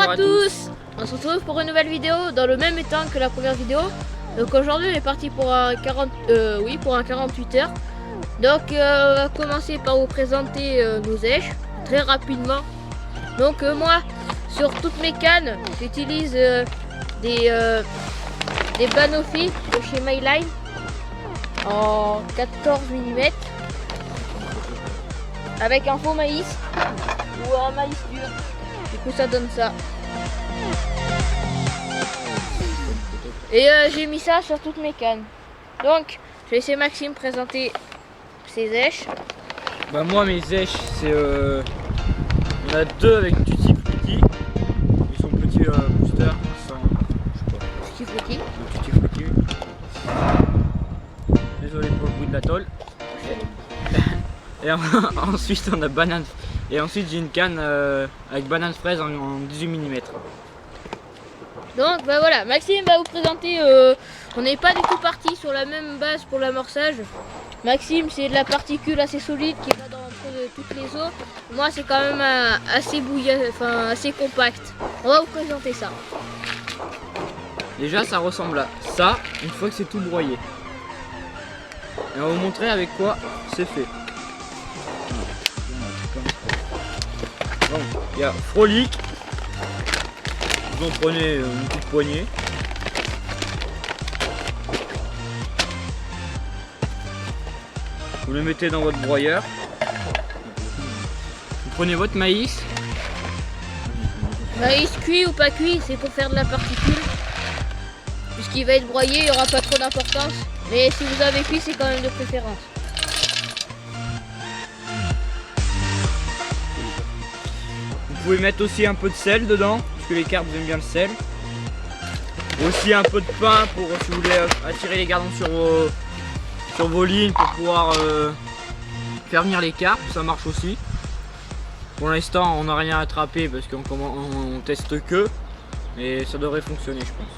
Bonjour à tous. On se retrouve pour une nouvelle vidéo dans le même état que la première vidéo. Donc aujourd'hui on est parti pour un 48 heures. Donc on va commencer par vous présenter nos èches très rapidement. Donc moi sur toutes mes cannes j'utilise des Banoffee de chez Myline en 14 mm avec un faux maïs ou un maïs dur. Du coup ça donne ça. Et j'ai mis ça sur toutes mes cannes. Donc je vais laisser Maxime présenter ses èches. Bah moi mes èches c'est on a deux avec Tutti Frutti. Ils sont petits boosters sans je sais pas. Tutti Frutti. Tutti Frutti. Désolé pour le bruit de la tôle. Et ensuite on a banane. Et ensuite j'ai une canne avec banane fraise en 18 mm. Donc bah voilà, Maxime va vous présenter, on n'est pas du tout parti sur la même base pour l'amorçage. Maxime c'est de la particule assez solide qui va dans toutes les eaux. Moi c'est quand même assez assez compact. On va vous présenter ça. Déjà ça ressemble à ça une fois que c'est tout broyé. Et on va vous montrer avec quoi c'est fait. Donc il y a Frolic. Vous en prenez une petite poignée. Vous le mettez dans votre broyeur. Vous prenez votre maïs. Maïs cuit ou pas cuit, c'est pour faire de la particule. Puisqu'il va être broyé, il n'y aura pas trop d'importance. Mais si vous avez cuit, c'est quand même de préférence. Vous pouvez mettre aussi un peu de sel dedans, parce que les carpes aiment bien le sel. Aussi un peu de pain pour si vous voulez attirer les gardons sur vos lignes pour pouvoir faire venir les carpes, ça marche aussi. Pour l'instant on n'a rien attrapé parce qu'on teste que, mais ça devrait fonctionner je pense.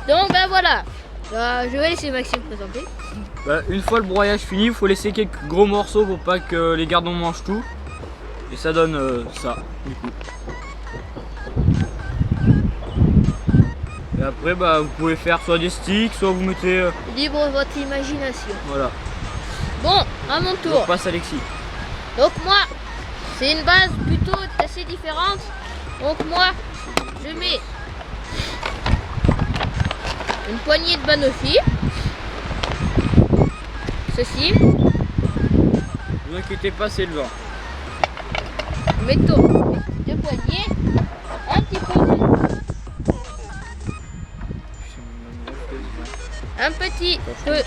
Donc bah voilà, je vais laisser Maxime présenter. Bah, une fois le broyage fini, il faut laisser quelques gros morceaux pour pas que les gardons mangent tout. Et ça donne ça du coup. Et après bah, vous pouvez faire soit des sticks, soit vous mettez... Libre votre imagination. Voilà. Bon, à mon tour. On passe à Alexis. Donc moi, c'est une base plutôt assez différente. Donc moi, je mets une poignée de Banoffee. Ceci. Ne vous inquiétez pas, c'est le vent. Mettons deux poignées. Un petit peu. Un petit peu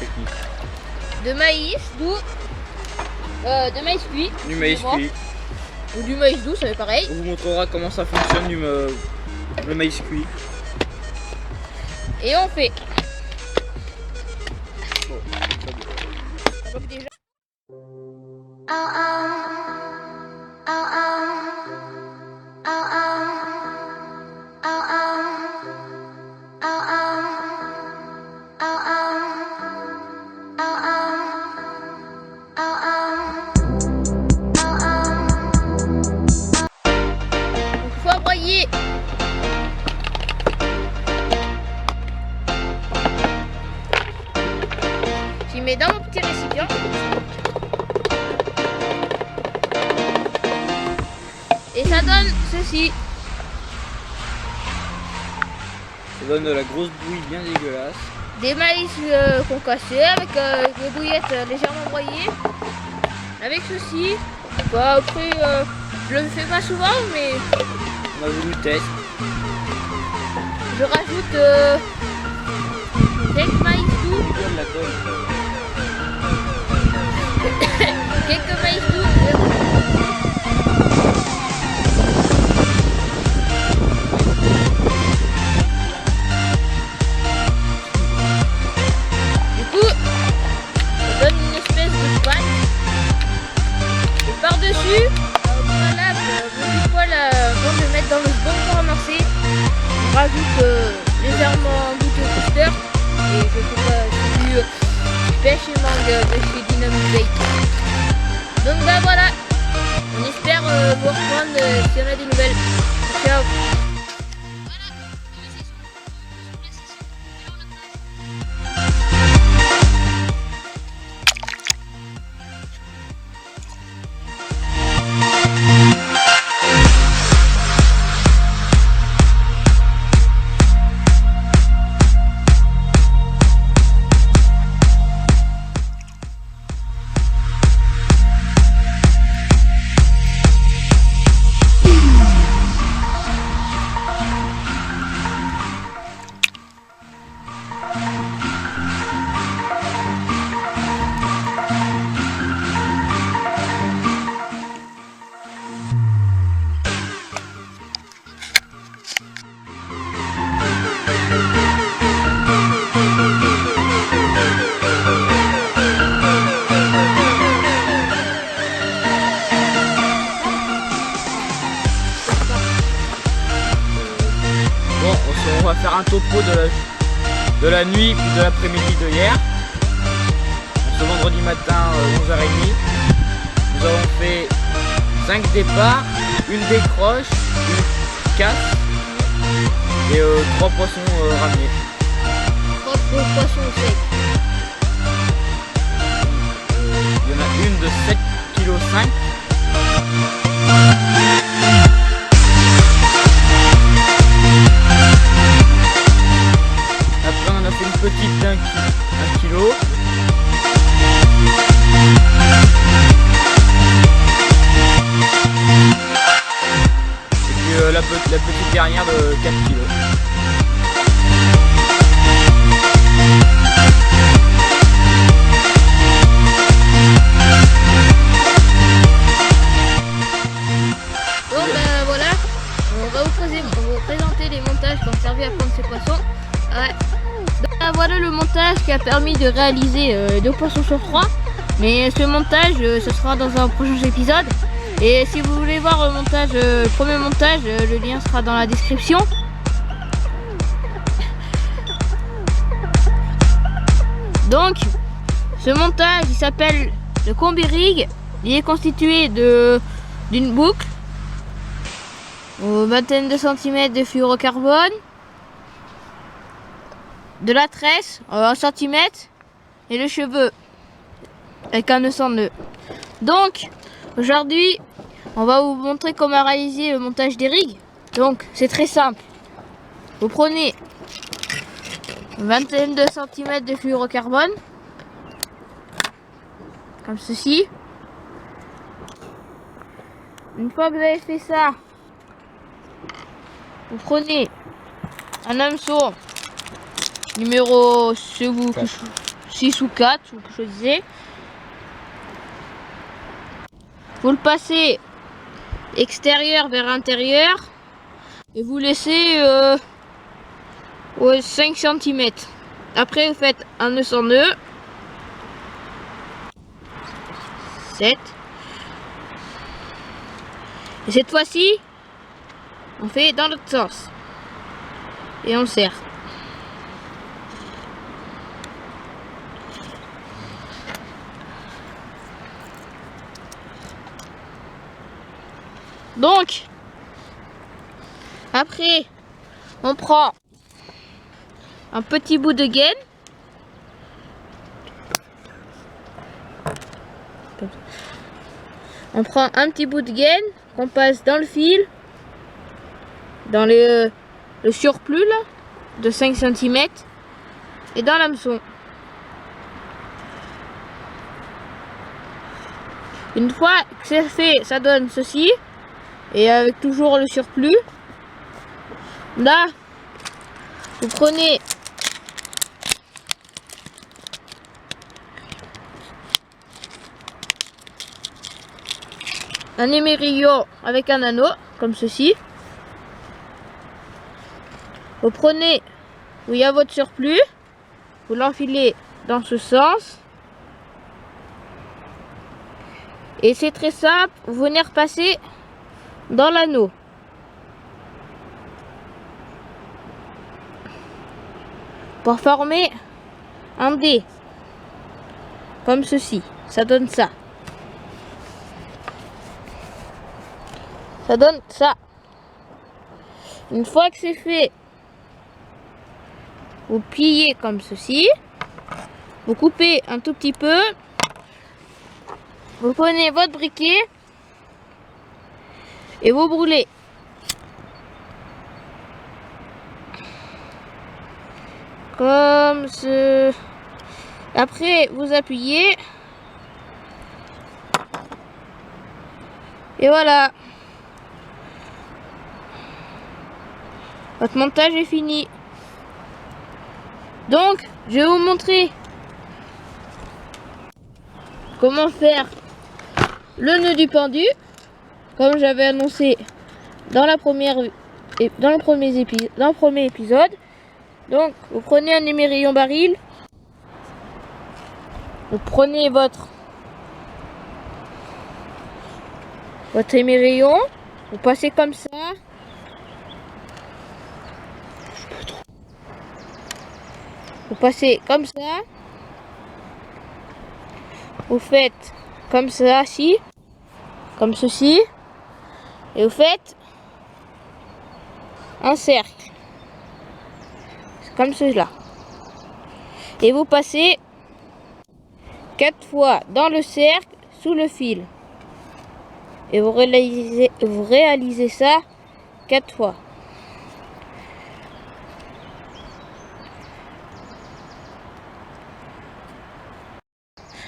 de maïs doux. De maïs cuit. Du maïs cuit. Ou du maïs doux, ça fait pareil. On vous montrera comment ça fonctionne le maïs cuit. Et on fait. Il faut broyer. J'y mets dans mon petit récipient. aussi. Ça donne de la grosse bouillie bien dégueulasse. Des maïs concassés avec des bouillettes légèrement broyées. Avec ceci. Bah, après, je le fais pas souvent, mais On a voulu tester. je rajoute quelques maïs doux. Quelques maïs doux. Du coup, ça donne une espèce de pâte. Et par-dessus, au préalable, du poil avant de mettre dans le bon pour ramasser, on rajoute légèrement goûté au toaster. Et je sais pas, du pêche et mangue de chez Dynamic Bake. Donc bah voilà, on espère vous reprendre si on a des nouvelles. Ciao. On va faire un topo de la nuit puis de l'après-midi de hier. Ce vendredi matin 11h30. Nous avons fait 5 départs, une décroche, une casse et 3 poissons ramenés. 3 poissons secs. Il y en a une de 7,5 kg. Après on a fait une petite d'1 kg. Et puis la petite dernière de 4 kg. Bon ben voilà, on va vous présenter les montages qui ont servi à prendre ces poissons. Ouais. Donc, ben, voilà le montage qui a permis de réaliser 2 poissons sur 3. Mais ce montage, ce sera dans un prochain épisode. Et si vous voulez voir le montage, le premier montage, le lien sera dans la description. Donc, ce montage, il s'appelle le combi rig. Il est constitué d'une boucle, aux vingtaine de centimètres de fluorocarbone, de la tresse, 1 cm, et le cheveu, avec un nœud sans nœud. Donc, aujourd'hui, on va vous montrer comment réaliser le montage des rigs. Donc, c'est très simple. Vous prenez une vingtaine de centimètres de fluorocarbone, comme ceci. Une fois que vous avez fait ça, vous prenez un hameçon numéro 6 ou 4, ou que choisissez. Vous le passez extérieur vers intérieur et vous laissez 5 cm. Après vous faites un nœud sans nœud. 7. Et cette fois-ci, on fait dans l'autre sens. Et on serre. Donc, après, on prend un petit bout de gaine. On prend un petit bout de gaine qu'on passe dans le fil dans le surplus là, de 5 cm et dans l'hameçon. Une fois que c'est fait, ça donne ceci. Et avec toujours le surplus. Là, vous prenez un émerillon avec un anneau, comme ceci. Vous prenez où il y a votre surplus, vous l'enfilez dans ce sens. Et c'est très simple, vous venez repasser dans l'anneau. Pour former un dé. Comme ceci. Ça donne ça. Ça donne ça. Une fois que c'est fait, vous pliez comme ceci. Vous coupez un tout petit peu. Vous prenez votre briquet et vous brûlez. Comme ce. Après, vous appuyez. Et voilà. Votre montage est fini. Donc, je vais vous montrer comment faire le nœud du pendu, comme j'avais annoncé dans le premier épisode. Donc, vous prenez un émerillon baril, vous prenez votre émerillon, vous passez comme ça. Vous passez comme ça. Vous faites comme ça, comme ceci. Et vous faites un cercle. Comme cela. Et vous passez 4 fois dans le cercle sous le fil. Et vous réalisez ça 4 fois.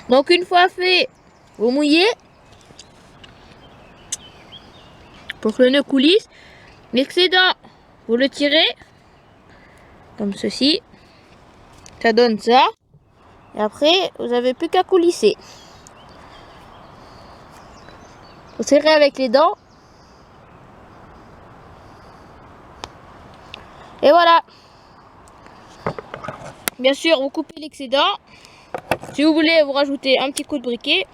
Donc une fois fait, vous mouillez pour que le nœud coulisse. L'excédent, vous le tirez comme ceci. Ça donne ça. Et après, vous n'avez plus qu'à coulisser. Vous serrez avec les dents. Et voilà. Bien sûr, vous coupez l'excédent. Si vous voulez, vous rajoutez un petit coup de briquet.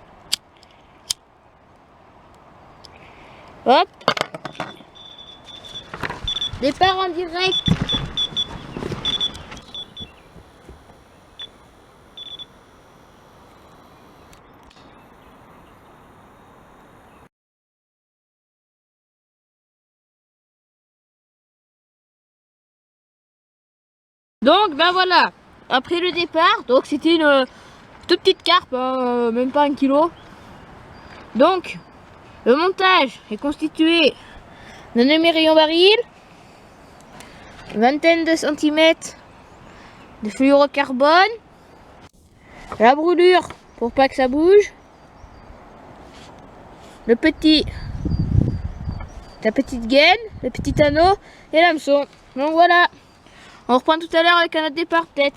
Hop. Départ en direct. Donc, ben voilà. Après le départ, donc c'était une toute petite carpe, hein, même pas 1 kilo. Donc, le montage est constitué d'un émerillon baril, une vingtaine de centimètres de fluorocarbone, la brûlure pour pas que ça bouge, la petite gaine, le petit anneau et l'hameçon. Donc voilà, on reprend tout à l'heure avec un autre départ peut-être.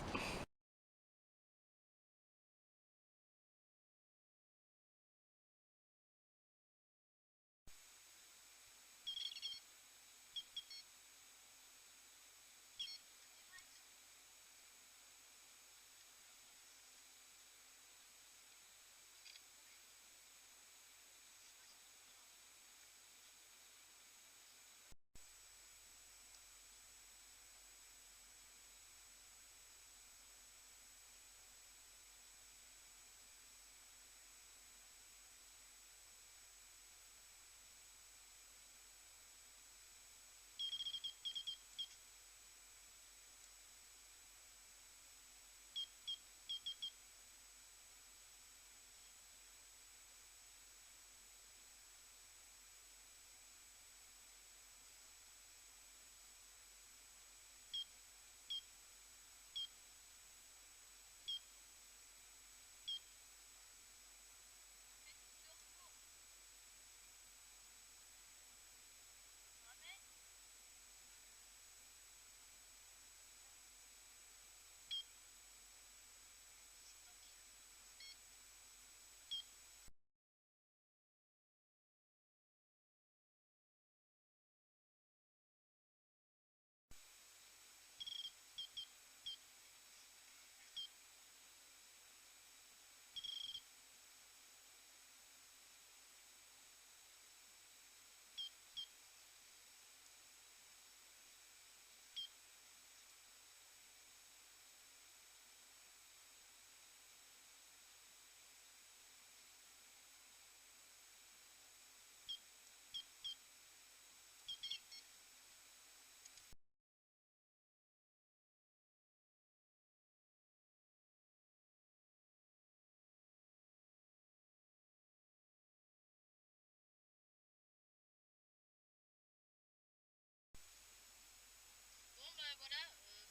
voilà,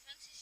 36